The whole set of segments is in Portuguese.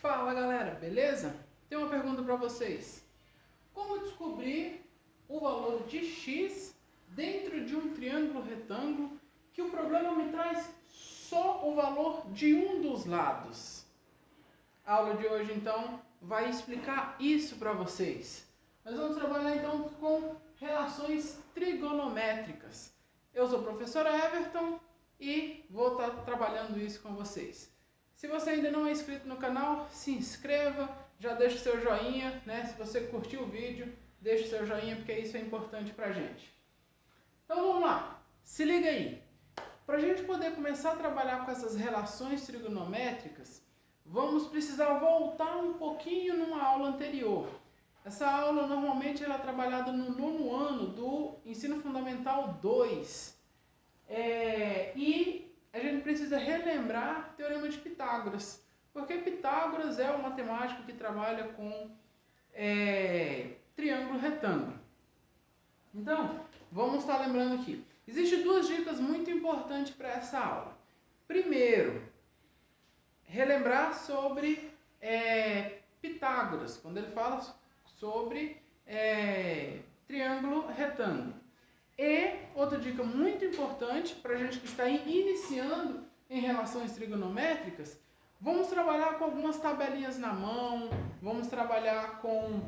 Fala galera, beleza? Tenho uma pergunta para vocês. Como descobrir o valor de x dentro de um triângulo retângulo que o problema me traz só o valor de um dos lados? A aula de hoje então vai explicar isso para vocês. Nós vamos trabalhar então com relações trigonométricas. Eu sou o professor Everton e vou estar trabalhando isso com vocês. Se você ainda não é inscrito no canal, se inscreva, já deixa o seu joinha, né? Se você curtiu o vídeo, deixa o seu joinha porque isso é importante pra gente. Então vamos lá, se liga aí. Para a gente poder começar a trabalhar com essas relações trigonométricas, vamos precisar voltar um pouquinho numa aula anterior. Essa aula normalmente ela é trabalhada no nono ano do Ensino Fundamental 2. E a gente precisa relembrar o Teorema de Pitágoras, porque Pitágoras é o matemático que trabalha com triângulo retângulo. Então, vamos estar lembrando aqui. Existem duas dicas muito importantes para essa aula. Primeiro, relembrar sobre Pitágoras, quando ele fala sobre triângulo retângulo. E outra dica muito importante para a gente que está iniciando em relações trigonométricas, vamos trabalhar com algumas tabelinhas na mão, vamos trabalhar com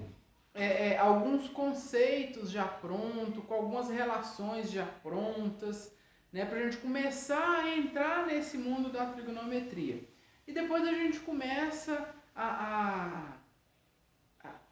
alguns conceitos já prontos, com algumas relações já prontas, né, para a gente começar a entrar nesse mundo da trigonometria. E depois a gente começa a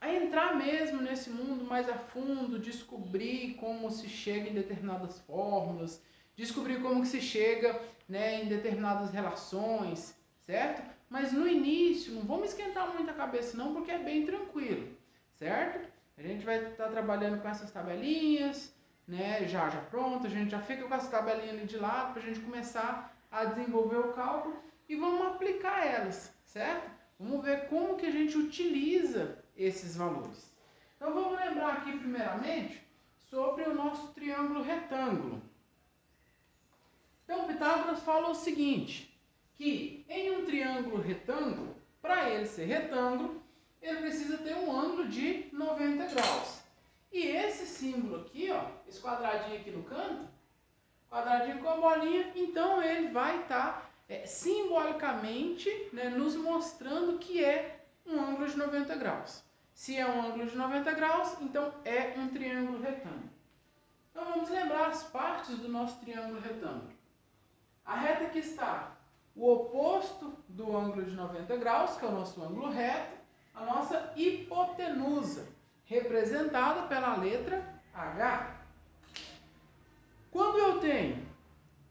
entrar mesmo nesse mundo mais a fundo, descobrir como se chega em determinadas fórmulas, descobrir como que se chega, né, em determinadas relações, certo? Mas no início, não vamos esquentar muito a cabeça não, porque é bem tranquilo, certo? A gente vai estar trabalhando com essas tabelinhas, né, já pronto, a gente já fica com essa tabelinha ali de lado para a gente começar a desenvolver o cálculo e vamos aplicar elas, certo? Vamos ver como que a gente utiliza esses valores. Então vamos lembrar aqui primeiramente sobre o nosso triângulo retângulo. Então Pitágoras fala o seguinte, que em um triângulo retângulo, para ele ser retângulo, ele precisa ter um ângulo de 90 graus. E esse símbolo aqui, ó, esse quadradinho aqui no canto, quadradinho com a bolinha, então ele vai estar simbolicamente, né, nos mostrando que é um ângulo de 90 graus. Se é um ângulo de 90 graus, então é um triângulo retângulo. Então vamos lembrar as partes do nosso triângulo retângulo. A reta que está o oposto do ângulo de 90 graus, que é o nosso ângulo reto, a nossa hipotenusa, representada pela letra H. Quando eu tenho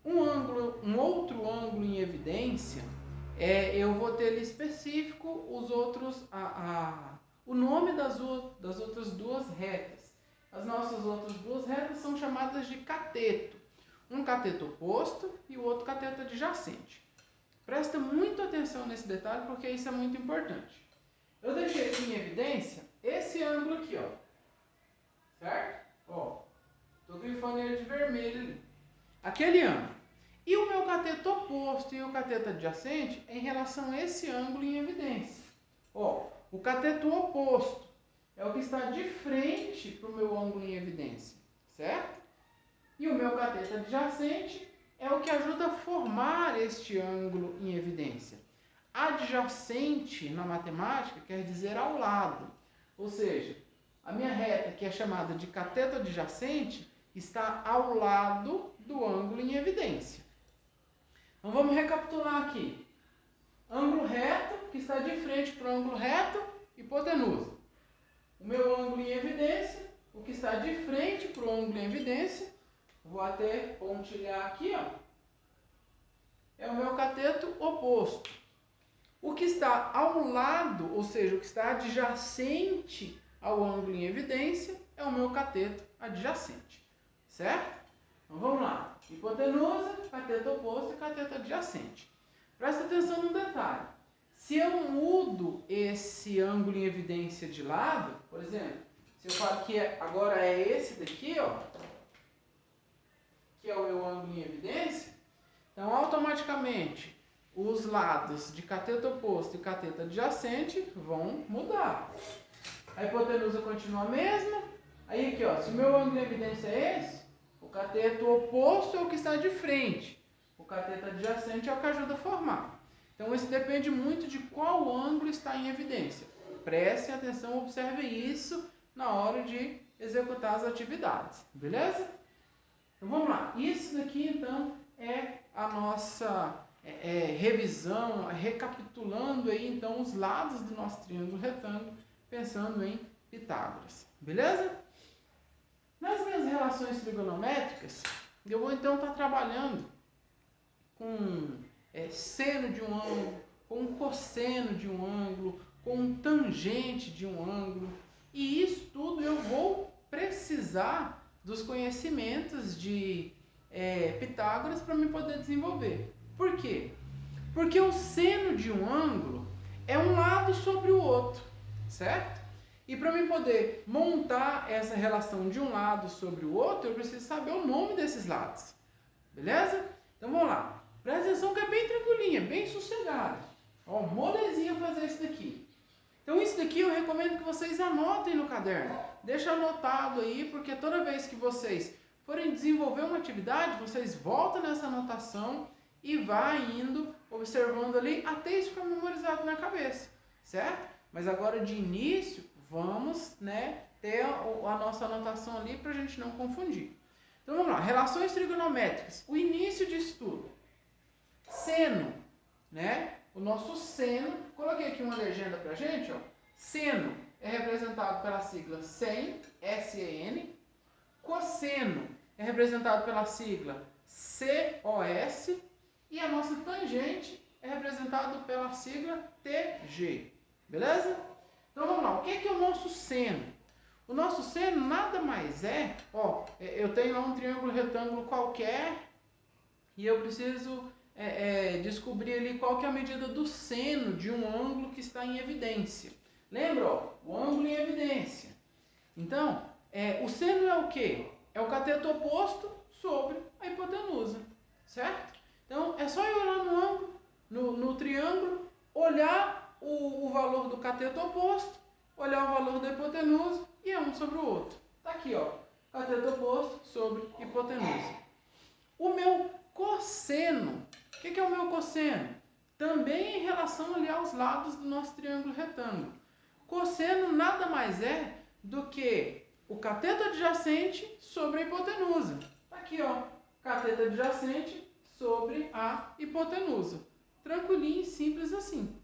um outro ângulo em evidência, eu vou ter ali específico os outros, o nome das outras duas retas. As nossas outras duas retas são chamadas de cateto. Um cateto oposto e o outro cateto adjacente. Presta muita atenção nesse detalhe porque isso é muito importante. Eu deixei aqui em evidência esse ângulo aqui, ó. Certo? Ó, estou grifando ele de vermelho ali. Aquele ângulo. E o meu cateto oposto e o cateto adjacente em relação a esse ângulo em evidência. Ó, o cateto oposto é o que está de frente para o meu ângulo em evidência, certo? E o meu cateto adjacente é o que ajuda a formar este ângulo em evidência. Adjacente na matemática quer dizer ao lado, ou seja, a minha reta, que é chamada de cateto adjacente, está ao lado do ângulo em evidência. Então vamos recapitular aqui. Ângulo reto, que está de frente para o ângulo reto, hipotenusa. O meu ângulo em evidência, o que está de frente para o ângulo em evidência, vou até pontilhar aqui, ó, é o meu cateto oposto. O que está ao lado, ou seja, o que está adjacente ao ângulo em evidência, é o meu cateto adjacente, certo? Então vamos lá, hipotenusa, cateto oposto e cateto adjacente. Presta atenção no detalhe. Se eu mudo esse ângulo em evidência de lado, por exemplo, se eu falo que agora é esse daqui, ó, que é o meu ângulo em evidência, então automaticamente os lados de cateto oposto e cateto adjacente vão mudar. A hipotenusa continua a mesma. Aí aqui, ó, se o meu ângulo de evidência é esse, o cateto oposto é o que está de frente. O cateto adjacente é o que ajuda a formar. Então isso depende muito de qual ângulo está em evidência. Prestem atenção, observem isso na hora de executar as atividades, beleza? Então vamos lá. Isso daqui então é a nossa revisão, recapitulando aí então os lados do nosso triângulo retângulo, pensando em Pitágoras, beleza? Nas minhas relações trigonométricas, eu vou então estar trabalhando com seno de um ângulo, com cosseno de um ângulo, com tangente de um ângulo, e isso tudo eu vou precisar dos conhecimentos de Pitágoras para me poder desenvolver. Por quê? Porque o seno de um ângulo é um lado sobre o outro, certo? E para mim poder montar essa relação de um lado sobre o outro, eu preciso saber o nome desses lados, beleza? Então vamos lá. Presta atenção que é bem tranquilinha, bem sossegada. Ó, molezinha fazer isso daqui. Então isso daqui eu recomendo que vocês anotem no caderno. Deixa anotado aí, porque toda vez que vocês forem desenvolver uma atividade, vocês voltam nessa anotação e vai indo, observando ali, até isso ficar memorizado na cabeça, certo? Mas agora de início, vamos ter a nossa anotação ali para a gente não confundir. Então vamos lá, relações trigonométricas, o início de estudo. Seno, o nosso seno, coloquei aqui uma legenda pra gente, ó. Seno é representado pela sigla SEN, S-E-N. Cosseno é representado pela sigla C-O-S. E a nossa tangente é representada pela sigla T-G. Beleza? Então vamos lá, o que é o nosso seno? O nosso seno nada mais é, ó, eu tenho lá um triângulo retângulo qualquer e eu preciso descobrir ali qual que é a medida do seno de um ângulo que está em evidência. Lembra, ó, o ângulo em evidência. Então, o seno é o quê? É o cateto oposto sobre a hipotenusa, certo? Então, é só eu olhar no ângulo, no triângulo, olhar o valor do cateto oposto, olhar o valor da hipotenusa e é um sobre o outro. Tá aqui, ó, cateto oposto sobre hipotenusa. O meu cosseno, o que é o meu cosseno? Também em relação ali aos lados do nosso triângulo retângulo. Cosseno nada mais é do que o cateto adjacente sobre a hipotenusa. Tá aqui, ó, cateto adjacente sobre a hipotenusa. Tranquilinho e simples assim.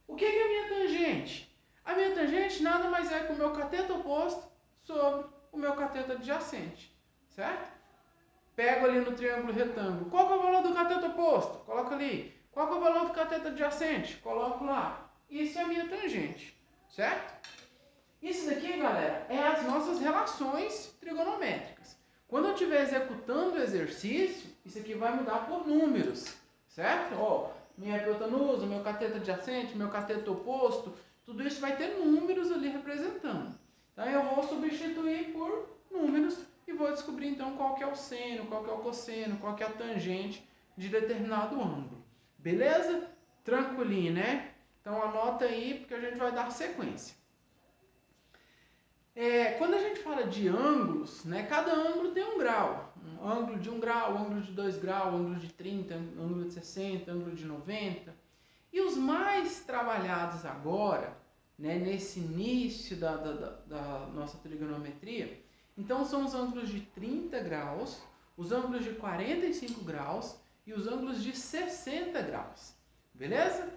O que é a minha tangente? A minha tangente nada mais é que o meu cateto oposto sobre o meu cateto adjacente, certo? Pego ali no triângulo retângulo. Qual que é o valor do cateto oposto? Coloco ali. Qual que é o valor do cateto adjacente? Coloco lá. Isso é a minha tangente, certo? Isso daqui, galera, é as nossas relações trigonométricas. Quando eu estiver executando o exercício, isso aqui vai mudar por números, certo? Ó, minha hipotenusa, meu cateto adjacente, meu cateto oposto, tudo isso vai ter números ali representando. Então eu vou substituir por números e vou descobrir então qual que é o seno, qual que é o cosseno, qual que é a tangente de determinado ângulo. Beleza? Tranquilinho, né? Então anota aí porque a gente vai dar sequência. Quando a gente fala de ângulos, cada ângulo tem um grau. Um ângulo de 1 grau, ângulo de 2 graus, ângulo de 30, ângulo de 60, ângulo de 90. E os mais trabalhados agora, nesse início da nossa trigonometria, então são os ângulos de 30 graus, os ângulos de 45 graus e os ângulos de 60 graus. Beleza?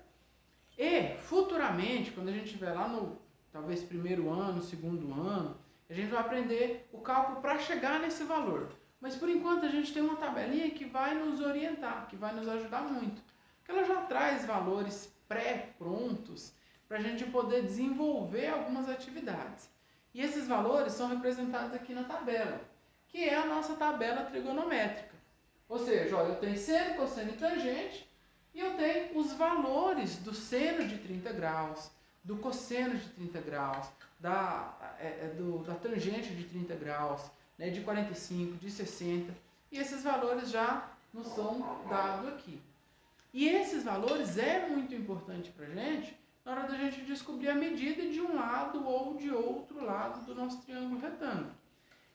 E futuramente, quando a gente estiver lá no talvez primeiro ano, segundo ano, a gente vai aprender o cálculo para chegar nesse valor. Mas por enquanto a gente tem uma tabelinha que vai nos orientar, que vai nos ajudar muito. Porque ela já traz valores pré-prontos para a gente poder desenvolver algumas atividades. E esses valores são representados aqui na tabela, que é a nossa tabela trigonométrica. Ou seja, ó, eu tenho seno, cosseno e tangente, e eu tenho os valores do seno de 30 graus, do cosseno de 30 graus, da tangente de 30 graus, de 45, de 60, e esses valores já nos são dados aqui. E esses valores é muito importante para a gente na hora da gente descobrir a medida de um lado ou de outro lado do nosso triângulo retângulo.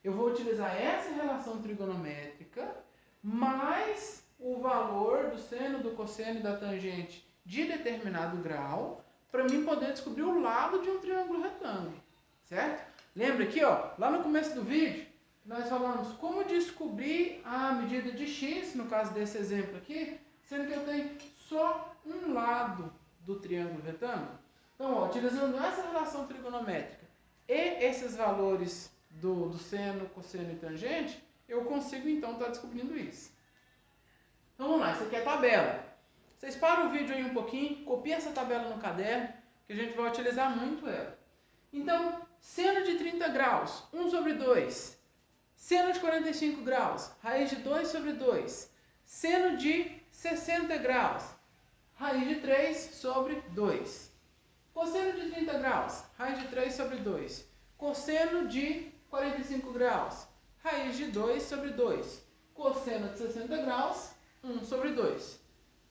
Eu vou utilizar essa relação trigonométrica mais o valor do seno, do cosseno e da tangente de determinado grau para mim poder descobrir o lado de um triângulo retângulo, certo? Lembra aqui, ó, lá no começo do vídeo, nós falamos como descobrir a medida de x, no caso desse exemplo aqui, sendo que eu tenho só um lado do triângulo retângulo. Então, ó, utilizando essa relação trigonométrica e esses valores do seno, cosseno e tangente, eu consigo então estar descobrindo isso. Então vamos lá, isso aqui é a tabela. Vocês param o vídeo aí um pouquinho, copiem essa tabela no caderno, que a gente vai utilizar muito ela. Então, seno de 30 graus, 1 sobre 2. Seno de 45 graus, raiz de 2 sobre 2. Seno de 60 graus, raiz de 3 sobre 2. Cosseno de 30 graus, raiz de 3 sobre 2. Cosseno de 45 graus, raiz de 2 sobre 2. Cosseno de 60 graus, 1 sobre 2.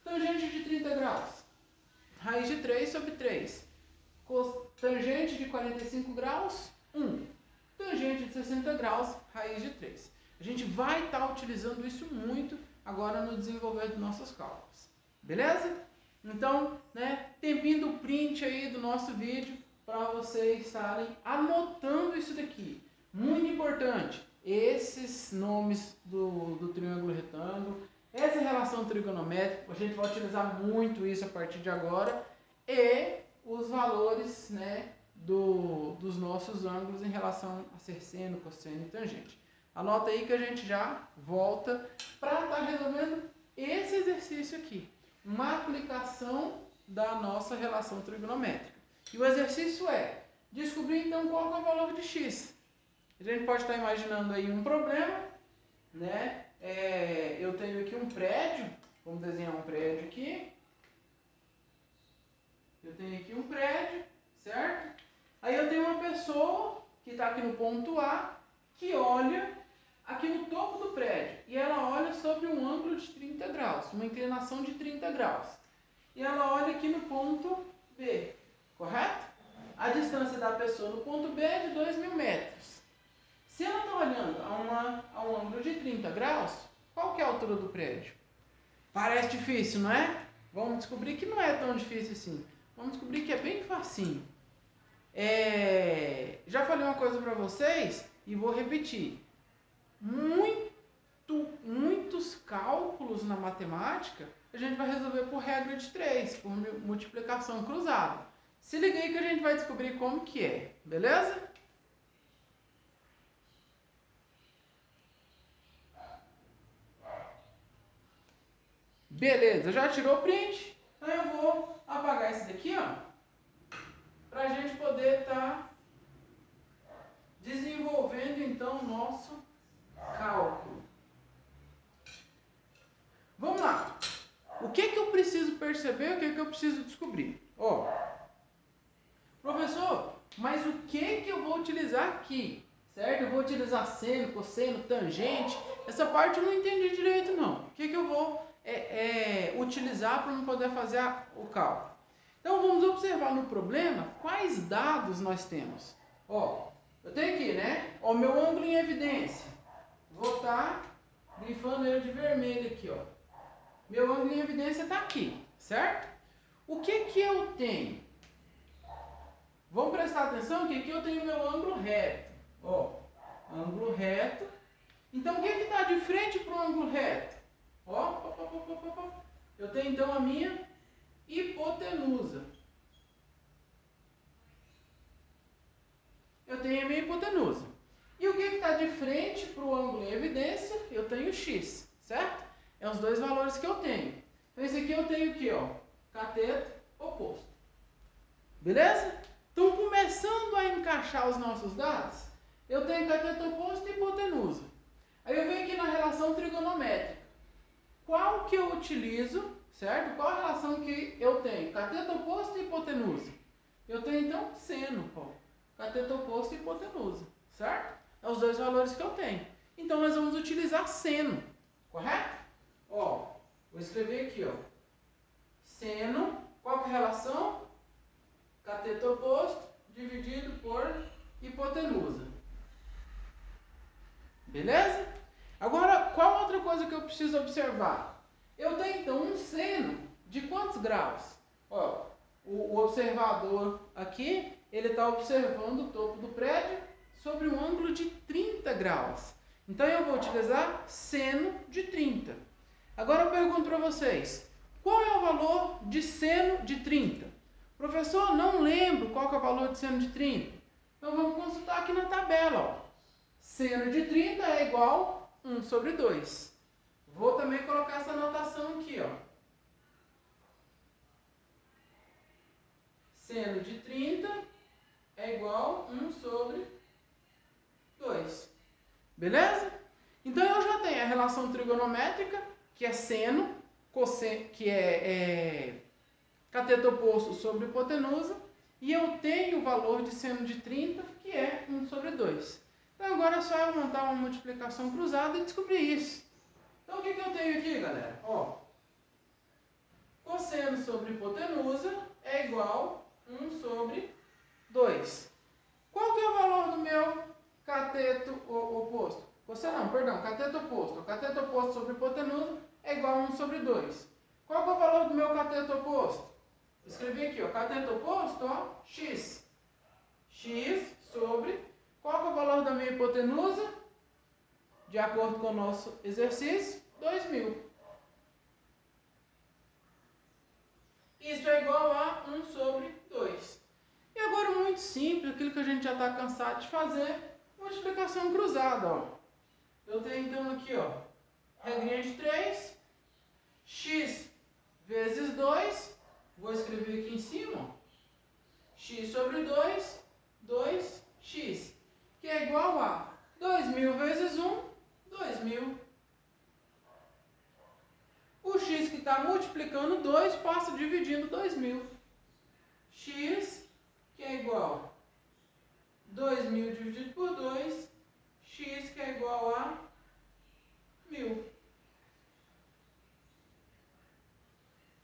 Tangente de 30 graus, raiz de 3 sobre 3. Tangente de 45 graus, 1. Tangente de 60 graus, raiz de 3. A gente vai estar utilizando isso muito agora no desenvolver dos nossos cálculos. Beleza? Então, né, tempinho do print aí do nosso vídeo para vocês estarem anotando isso daqui. Muito importante, esses nomes do triângulo retângulo, essa relação trigonométrica, a gente vai utilizar muito isso a partir de agora, e os valores, né, dos nossos ângulos em relação a ser seno, cosseno e tangente. Anota aí que a gente já volta para estar resolvendo esse exercício aqui. Uma aplicação da nossa relação trigonométrica. E o exercício é descobrir então qual é o valor de x. A gente pode estar imaginando aí um problema, né? Eu tenho aqui um prédio, vamos desenhar um prédio aqui. Eu tenho aqui um prédio, certo? Aí eu tenho uma pessoa que está aqui no ponto A, que olha aqui no topo do prédio. E ela olha sobre um ângulo de 30 graus, uma inclinação de 30 graus. E ela olha aqui no ponto B, correto? A distância da pessoa no ponto B é de 2.000 metros. Se ela está olhando a um ângulo de 30 graus, qual que é a altura do prédio? Parece difícil, não é? Vamos descobrir que não é tão difícil assim. Vamos descobrir que é bem facinho. Já falei uma coisa para vocês e vou repetir. Muitos cálculos na matemática a gente vai resolver por regra de 3, por multiplicação cruzada. Se liga aí que a gente vai descobrir como que é, beleza? Beleza, já tirou o print? Então eu vou apagar esse daqui, ó, para a gente poder estar desenvolvendo então o nosso cálculo. Vamos lá. O que eu preciso perceber, o que eu preciso descobrir? Ó, professor, mas o que eu vou utilizar aqui? Certo? Eu vou utilizar seno, cosseno, tangente. Essa parte eu não entendi direito não. O que eu vou utilizar para poder fazer o cálculo? Então vamos observar no problema quais dados nós temos. Ó, eu tenho aqui, né? Ó, meu ângulo em evidência. Vou estar grifando ele de vermelho aqui, ó. Meu ângulo em evidência está aqui, certo? O que eu tenho? Vamos prestar atenção que aqui eu tenho meu ângulo reto. Ó, ângulo reto. Então, o que está de frente para o ângulo reto? Ó, eu tenho então a minha hipotenusa. Eu tenho a minha hipotenusa. E o que está de frente para o ângulo em evidência? Eu tenho x, certo? É os dois valores que eu tenho. Então, esse aqui eu tenho aqui, ó, cateto oposto. Beleza? Então, começando a encaixar os nossos dados, eu tenho cateto oposto e hipotenusa. Aí eu venho aqui na relação trigonométrica. Qual que eu utilizo, certo? Qual a relação que eu tenho? Cateto oposto e hipotenusa. Eu tenho, então, seno, ó, cateto oposto e hipotenusa, certo? É os dois valores que eu tenho. Então, nós vamos utilizar seno, correto? Ó, vou escrever aqui, ó, seno, qual que é a relação? Cateto oposto dividido por hipotenusa. Beleza? Agora, qual outra coisa que eu preciso observar? Eu tenho então um seno de quantos graus? Ó, o observador aqui, ele está observando o topo do prédio sobre um ângulo de 30 graus. Então eu vou utilizar seno de 30. Agora eu pergunto para vocês, qual é o valor de seno de 30? Professor, não lembro qual que é o valor de seno de 30. Então vamos consultar aqui na tabela. Ó. Seno de 30 é igual a 1 sobre 2. Vou também colocar essa anotação aqui. Ó. Seno de 30 é igual a 1 sobre 2. Beleza? Então eu já tenho a relação trigonométrica, que é seno, que é cateto oposto sobre hipotenusa, e eu tenho o valor de seno de 30, que é 1 sobre 2. Então agora é só eu montar uma multiplicação cruzada e descobrir isso. Então o que eu tenho aqui, galera? Ó, cosseno sobre hipotenusa é igual a 1 sobre 2. Qual que é o valor do meu cateto oposto? Cateto oposto. O cateto oposto sobre hipotenusa é igual a 1 sobre 2. Qual que é o valor do meu cateto oposto? Escrevi aqui, ó, cateto oposto, ó, x. X sobre, qual que é o valor da minha hipotenusa? De acordo com o nosso exercício, 2.000. Isso é igual a 1 sobre 2. E agora, muito simples, aquilo que a gente já está cansado de fazer, multiplicação cruzada, ó. Eu tenho então aqui, ó, regrinha de 3, x vezes 2, vou escrever aqui em cima, ó, x sobre 2, 2x, que é igual a 2.000 vezes 1, 2.000. O x que está multiplicando 2 passa dividindo 2.000. X, que é igual a 2.000 dividido por 2, x que é igual a 1.000.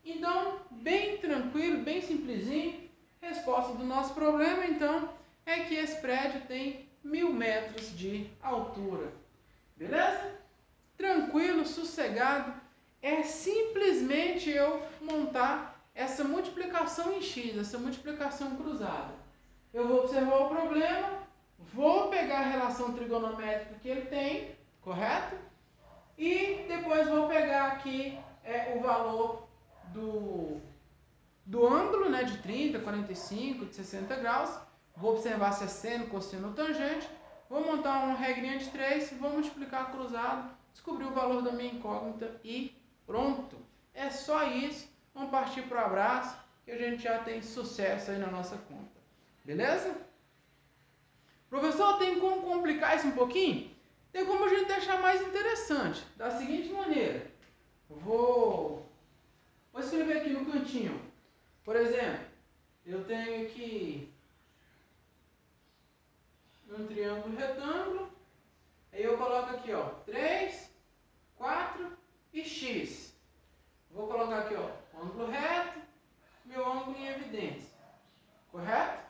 Então, bem tranquilo, bem simplesinho. Resposta do nosso problema, então, é que esse prédio tem 1.000 metros de altura. Beleza? Tranquilo, sossegado. É simplesmente eu montar essa multiplicação em x, essa multiplicação cruzada. Eu vou observar o problema, vou pegar a relação trigonométrica que ele tem, correto? E depois vou pegar aqui o valor do ângulo, né, de 30, 45, de 60 graus. Vou observar se é seno, cosseno ou tangente. Vou montar uma regrinha de 3, vou multiplicar cruzado, descobrir o valor da minha incógnita e pronto. É só isso. Vamos partir para o abraço, que a gente já tem sucesso aí na nossa conta. Beleza? Professor, tem como complicar isso um pouquinho? Tem como a gente deixar mais interessante. Da seguinte maneira. Vou escrever aqui no cantinho. Por exemplo, eu tenho aqui um triângulo retângulo. Aí eu coloco aqui, ó, 3, 4 e x. Vou colocar aqui, ó, ângulo reto, meu ângulo em evidência. Correto?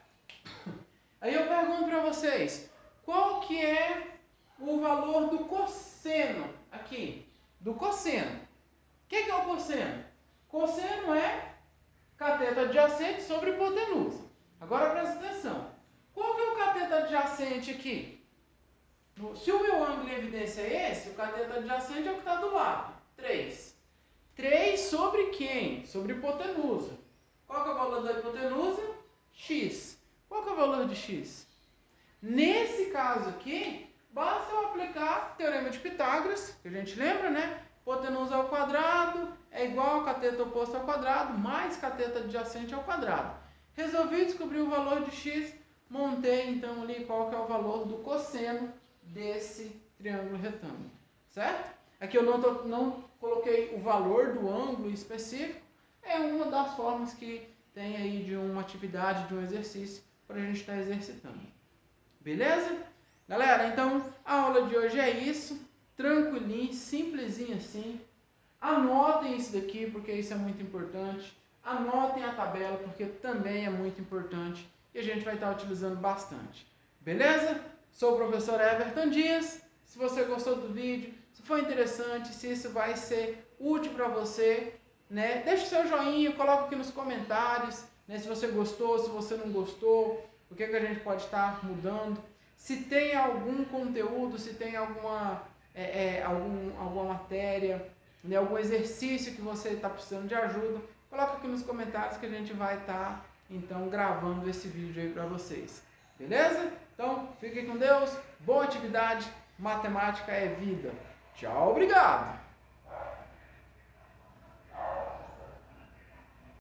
Aí eu pergunto para vocês, qual que é o valor do cosseno aqui? Do cosseno. O que é o cosseno? Cosseno é cateto adjacente sobre hipotenusa. Agora presta atenção. Qual que é o cateto adjacente aqui? Se o meu ângulo em evidência é esse, o cateto adjacente é o que está do lado. 3. 3 sobre quem? Sobre hipotenusa. Qual que é o valor da hipotenusa? X. Qual que é o valor de x? Nesse caso aqui, basta eu aplicar o teorema de Pitágoras, que a gente lembra, né? Hipotenusa ao quadrado é igual a cateto oposto ao quadrado, mais cateto adjacente ao quadrado. Resolvi descobrir o valor de x, montei então ali qual que é o valor do cosseno desse triângulo retângulo, certo? Aqui eu não coloquei o valor do ângulo específico, é uma das formas que tem aí de uma atividade, de um exercício, para a gente estar exercitando. Beleza? Galera, então a aula de hoje é isso, tranquilinho, simplesinho assim. Anotem isso daqui, porque isso é muito importante. anotem a tabela, porque também é muito importante e a gente vai estar utilizando bastante. Beleza? Sou o professor Everton Dias. Se você gostou do vídeo, se foi interessante, se isso vai ser útil para você, né? Deixa o seu joinha, coloca aqui nos comentários, né? Se você gostou, se você não gostou, o que a gente pode estar mudando. Se tem algum conteúdo, se tem alguma matéria, né? Algum exercício que você está precisando de ajuda, coloca aqui nos comentários que a gente vai estar, então, gravando esse vídeo aí para vocês. Beleza? Então, fiquem com Deus, boa atividade, matemática é vida. Tchau, obrigado!